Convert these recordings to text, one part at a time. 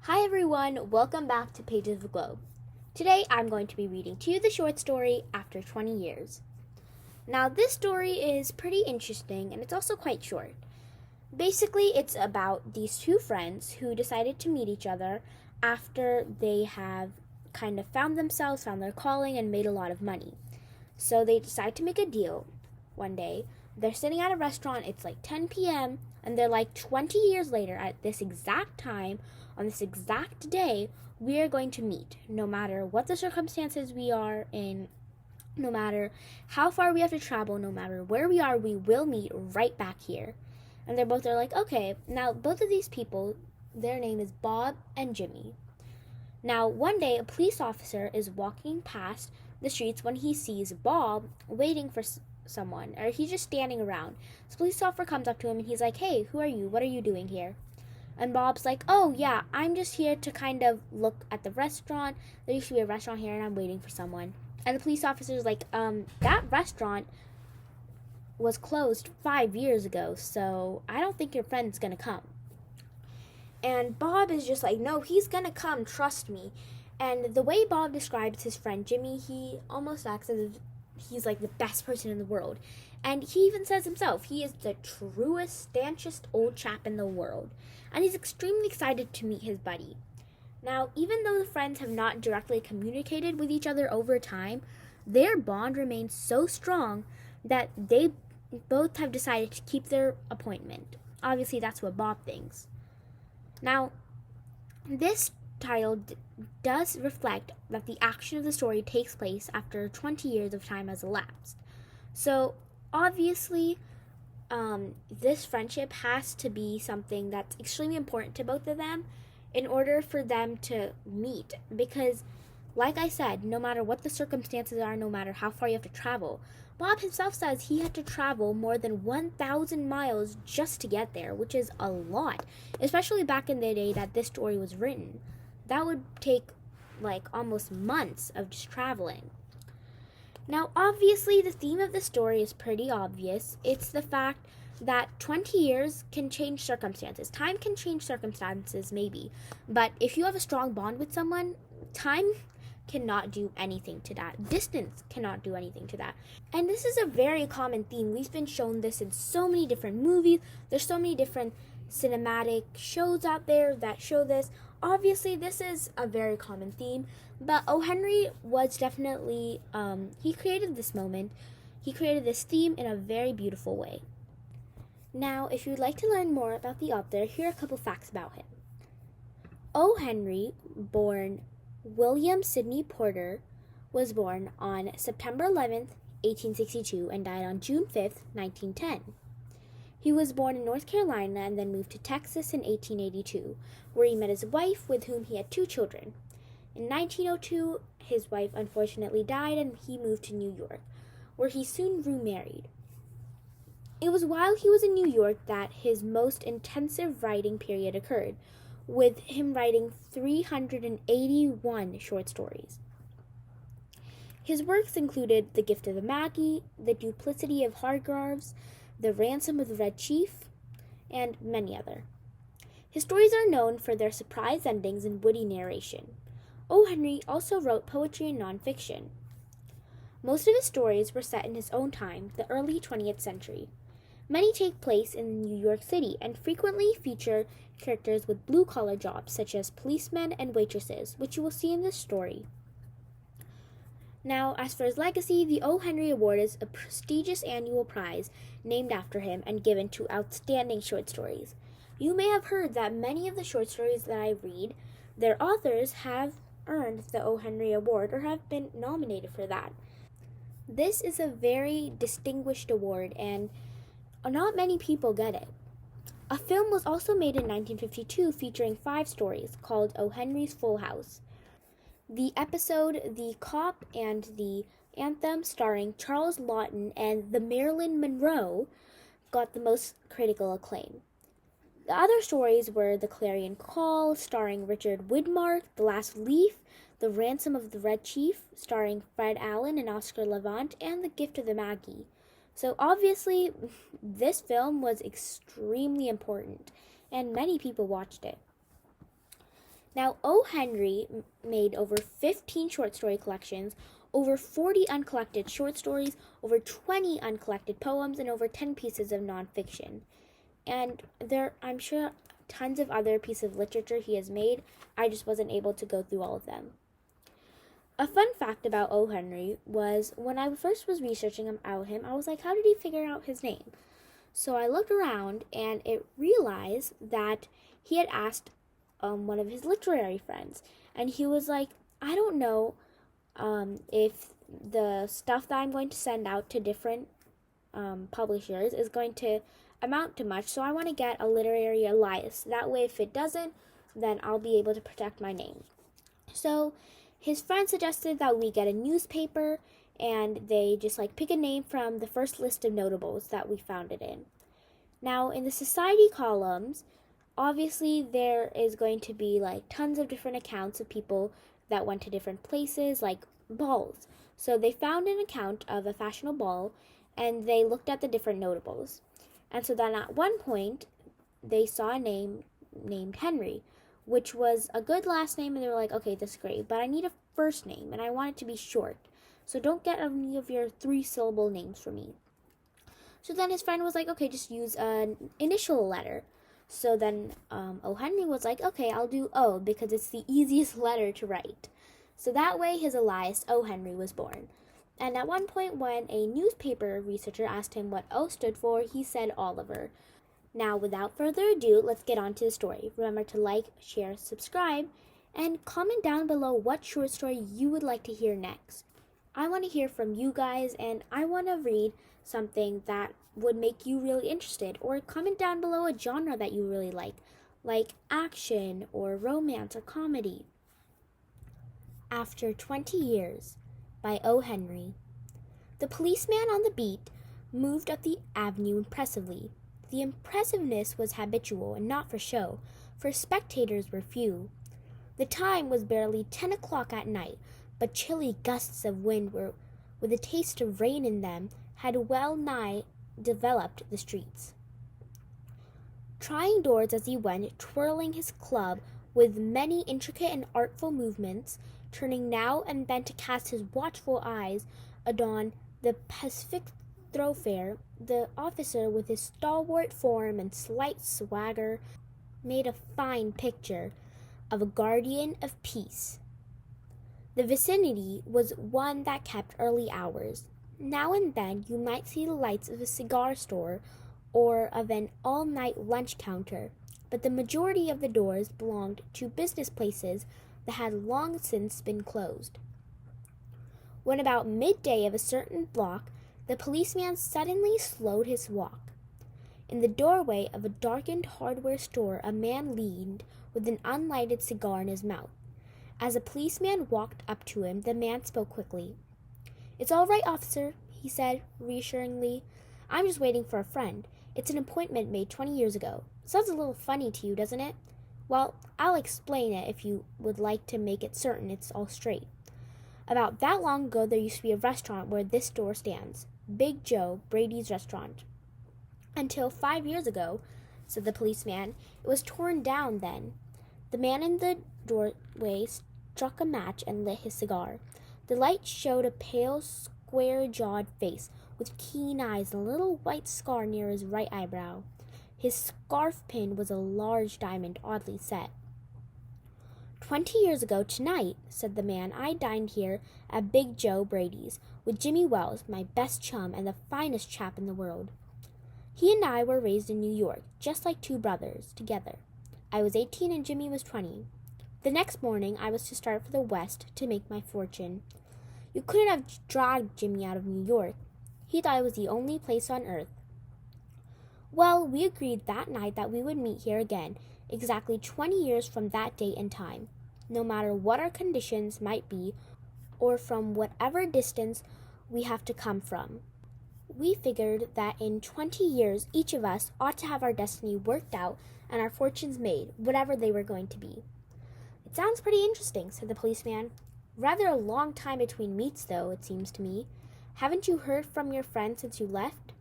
Hi everyone, welcome back to Pages of the Globe. Today I'm going to be reading to you the short story After 20 Years. Now this story is pretty interesting and it's also quite short. Basically it's about these two friends who decided to meet each other after they have kind of found themselves, found their calling, and made a lot of money. So they decide to make a deal one day. They're sitting at a restaurant, it's like 10 p.m., and they're like 20 years later at this exact time, on this exact day, we are going to meet. No matter what the circumstances we are in, no matter how far we have to travel, no matter where we are, we will meet right back here. And they're like, okay. Now, both of these people, their name is Bob and Jimmy. Now, one day, a police officer is walking past the streets when he sees Bob waiting for someone, or he's just standing around. So, the police officer comes up to him and he's like, hey, who are you? What are you doing here? And Bob's like, oh, yeah, I'm just here to kind of look at the restaurant. There used to be a restaurant here and I'm waiting for someone. And the police officer's like, that restaurant was closed 5 years ago, so I don't think your friend's gonna come. And Bob is just like, no, he's gonna come, trust me. And the way Bob describes his friend Jimmy, he almost acts as if he's like the best person in the world. And he even says himself, he is the truest, stanchest old chap in the world. And he's extremely excited to meet his buddy. Now, even though the friends have not directly communicated with each other over time, their bond remains so strong that they both have decided to keep their appointment. Obviously, that's what Bob thinks. Now, this title does reflect that the action of the story takes place after 20 years of time has elapsed. So, obviously, this friendship has to be something that's extremely important to both of them in order for them to meet. Because, like I said, no matter what the circumstances are, no matter how far you have to travel, Bob himself says he had to travel more than 1,000 miles just to get there, which is a lot, especially back in the day that this story was written. That would take like almost months of just traveling. Now, obviously, the theme of the story is pretty obvious. It's the fact that 20 years can change circumstances. Time can change circumstances, maybe, but if you have a strong bond with someone, time cannot do anything to that. Distance cannot do anything to that. And this is a very common theme. We've been shown this in so many different movies. There's so many different cinematic shows out there that show this. Obviously, this is a very common theme, but O. Henry was definitely, he created this moment. He created this theme in a very beautiful way. Now, if you'd like to learn more about the author, here are a couple facts about him. O. Henry, born William Sidney Porter, was born on September 11th, 1862, and died on June 5th, 1910. He was born in North Carolina and then moved to Texas in 1882, where he met his wife, with whom he had 2 children. In 1902, his wife unfortunately died and he moved to New York, where he soon remarried. It was while he was in New York that his most intensive writing period occurred, with him writing 381 short stories. His works included The Gift of the Magi, The Duplicity of Hargreaves, The Ransom of the Red Chief, and many other. His stories are known for their surprise endings and witty narration. O. Henry also wrote poetry and nonfiction. Most of his stories were set in his own time, the early 20th century. Many take place in New York City and frequently feature characters with blue-collar jobs, such as policemen and waitresses, which you will see in this story. Now, as for his legacy, the O. Henry Award is a prestigious annual prize named after him and given to outstanding short stories. You may have heard that many of the short stories that I read, their authors have earned the O. Henry Award or have been nominated for that. This is a very distinguished award, and not many people get it. A film was also made in 1952 featuring 5 stories called O. Henry's Full House. The episode The Cop and the Anthem, starring Charles Laughton and the Marilyn Monroe, got the most critical acclaim. The other stories were The Clarion Call, starring Richard Widmark, The Last Leaf, The Ransom of the Red Chief, starring Fred Allen and Oscar Levant, and The Gift of the Magi. So obviously, this film was extremely important, and many people watched it. Now, O. Henry made over 15 short story collections, over 40 uncollected short stories, over 20 uncollected poems, and over 10 pieces of nonfiction. And I'm sure, tons of other pieces of literature he has made. I just wasn't able to go through all of them. A fun fact about O. Henry was when I first was researching about him, I was like, how did he figure out his name? So I looked around and it realized that he had asked one of his literary friends. And he was like, I don't know if the stuff that I'm going to send out to different publishers is going to amount to much, so I want to get a literary alias. That way, if it doesn't, then I'll be able to protect my name. So his friend suggested that we get a newspaper, and they just pick a name from the first list of notables that we found it in. Now, in the society columns, obviously there is going to be tons of different accounts of people that went to different places, like balls. So they found an account of a fashionable ball, and they looked at the different notables. And so then at one point, they saw a name named Henry, which was a good last name, and they were like, okay, this is great, but I need a first name, and I want it to be short. So don't get any of your 3-syllable names for me. So then his friend was like, okay, just use an initial letter. So then O. Henry was like, okay, I'll do O because it's the easiest letter to write. So that way his alias O. Henry was born. And at one point when a newspaper researcher asked him what O stood for, he said Oliver. Now, without further ado, let's get on to the story. Remember to like, share, subscribe, and comment down below what short story you would like to hear next. I want to hear from you guys, and I want to read something that would make you really interested, or comment down below a genre that you really like action or romance or comedy. After 20 Years by O. Henry. The policeman on the beat moved up the avenue impressively. The impressiveness was habitual and not for show, for spectators were few. The time was barely 10 o'clock at night, but chilly gusts of wind with a taste of rain in them had well nigh developed the streets. Trying doors as he went, twirling his club with many intricate and artful movements, turning now and then to cast his watchful eyes adon the pacific thoroughfare, the officer with his stalwart form and slight swagger made a fine picture of a guardian of peace. The vicinity was one that kept early hours. Now and then you might see the lights of a cigar store or of an all-night lunch counter, but the majority of the doors belonged to business places that had long since been closed. When about midday of a certain block, the policeman suddenly slowed his walk. In the doorway of a darkened hardware store, a man leaned with an unlighted cigar in his mouth. As a policeman walked up to him, the man spoke quickly. "It's all right, officer," he said reassuringly. "I'm just waiting for a friend. It's an appointment made 20 years ago. Sounds a little funny to you, doesn't it? Well, I'll explain it if you would like to make it certain it's all straight. About that long ago, there used to be a restaurant where this store stands. Big Joe, Brady's restaurant. Until 5 years ago," said the policeman, "it was torn down then." The man in the doorway struck a match and lit his cigar. The light showed a pale, square-jawed face with keen eyes and a little white scar near his right eyebrow. His scarf pin was a large diamond, oddly set. 20 years ago tonight," said the man, "I dined here at Big Joe Brady's with Jimmy Wells, my best chum and the finest chap in the world. He and I were raised in New York, just like two brothers, together. I was 18 and Jimmy was 20. The next morning I was to start for the West to make my fortune. You couldn't have dragged Jimmy out of New York. He thought it was the only place on earth. Well, we agreed that night that we would meet here again, exactly 20 years from that date and time, no matter what our conditions might be or from whatever distance we have to come from. We figured that in 20 years each of us ought to have our destiny worked out and our fortunes made, whatever they were going to be." "It sounds pretty interesting," said the policeman. "Rather a long time between meets, though, it seems to me. Haven't you heard from your friend since you left?"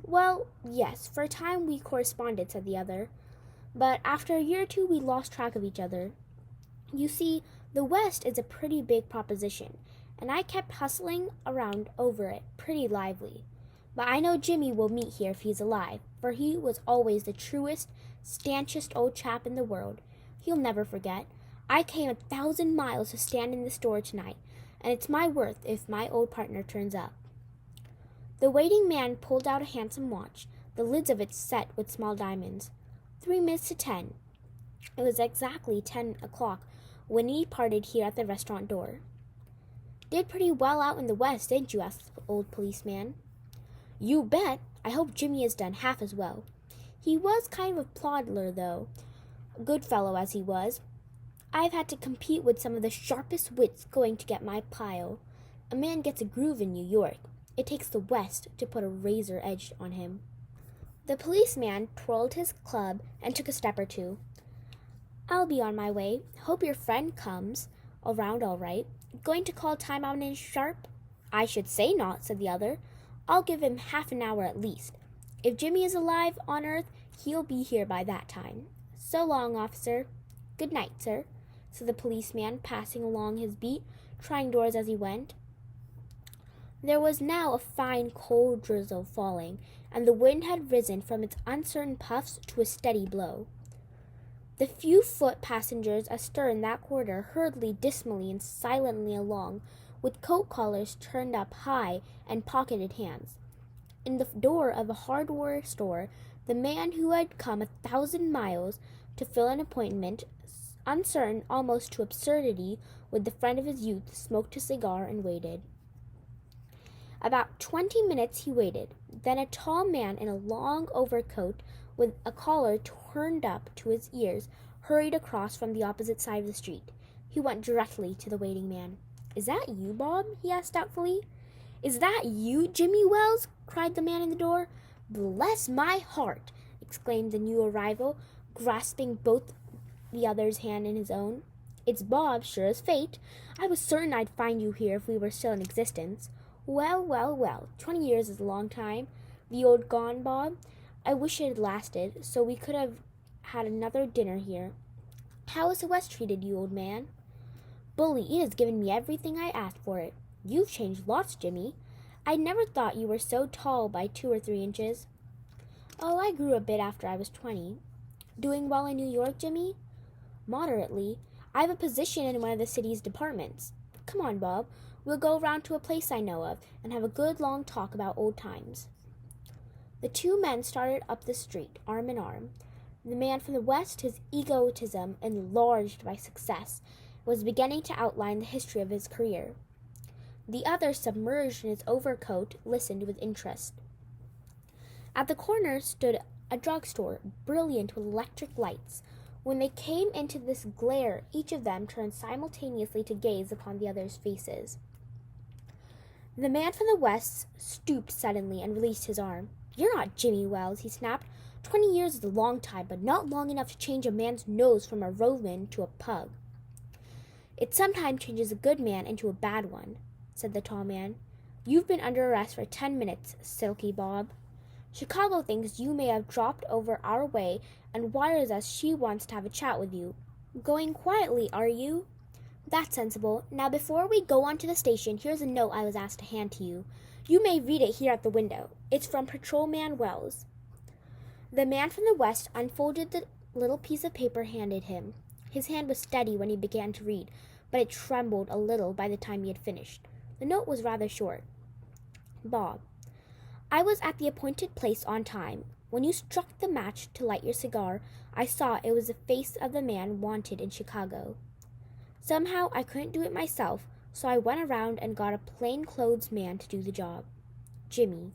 "Well, yes, for a time we corresponded," said the other. But after a year or two, we lost track of each other. You see, the West is a pretty big proposition, and I kept hustling around over it pretty lively. But I know Jimmy will meet here if he's alive, for he was always the truest, stanchest old chap in the world. He'll never forget. I came 1,000 miles to stand in the store tonight, and it's my worth if my old partner turns up. The waiting man pulled out a handsome watch, the lids of it set with small diamonds. 3 minutes to 10. It was exactly 10 o'clock when we parted here at the restaurant door. Did pretty well out in the West, didn't you? Asked the old policeman. You bet. I hope Jimmy has done half as well. He was kind of a ploddler, though, good fellow as he was. I've had to compete with some of the sharpest wits going to get my pile. A man gets a groove in New York. It takes the West to put a razor edge on him. The policeman twirled his club and took a step or two. I'll be on my way. Hope your friend comes around all right. Going to call time out in sharp? I should say not, said the other. I'll give him half an hour at least. If Jimmy is alive on Earth, he'll be here by that time. So long, officer. Good night, sir, said the policeman, passing along his beat, trying doors as he went. There was now a fine cold drizzle falling, and the wind had risen from its uncertain puffs to a steady blow. The few foot passengers astir in that quarter hurried dismally and silently along, with coat collars turned up high and pocketed hands. In the door of a hardware store, the man who had come 1,000 miles to fill an appointment, uncertain almost to absurdity, with the friend of his youth, smoked a cigar and waited. About 20 minutes he waited. Then a tall man in a long overcoat with a collar turned up to his ears hurried across from the opposite side of the street. He went directly to the waiting man. Is that you, Bob? He asked doubtfully. Is that you, Jimmy Wells? Cried the man in the door. Bless my heart! Exclaimed the new arrival, grasping both the other's hand in his own. It's Bob, sure as fate. I was certain I'd find you here if we were still in existence. Well, well, well, 20 years is a long time. The old gone, Bob. I wish it had lasted, so we could have had another dinner here. How has the West treated you, old man? Bully, it has given me everything I asked for it. You've changed lots, Jimmy. I never thought you were so tall by 2 or 3 inches. Oh, I grew a bit after I was 20. Doing well in New York, Jimmy? Moderately. I have a position in one of the city's departments. Come on, Bob. We'll go round to a place I know of and have a good long talk about old times. The two men started up the street, arm in arm. The man from the West, his egotism enlarged by success, was beginning to outline the history of his career. The other, submerged in his overcoat, listened with interest. At the corner stood a drugstore, brilliant with electric lights. When they came into this glare, each of them turned simultaneously to gaze upon the other's faces. The man from the West stooped suddenly and released his arm. You're not Jimmy Wells, he snapped. 20 years is a long time, but not long enough to change a man's nose from a Roman to a pug. It sometimes changes a good man into a bad one, said the tall man. You've been under arrest for 10 minutes, Silky Bob. Chicago thinks you may have dropped over our way and wires us she wants to have a chat with you. Going quietly, are you? That's sensible. Now, before we go on to the station, here's a note I was asked to hand to you. You may read it here at the window. It's from Patrolman Wells. The man from the West unfolded the little piece of paper handed him. His hand was steady when he began to read, but it trembled a little by the time he had finished. The note was rather short. Bob, I was at the appointed place on time. When you struck the match to light your cigar, I saw it was the face of the man wanted in Chicago. Somehow I couldn't do it myself, so I went around and got a plain-clothes man to do the job. Jimmy.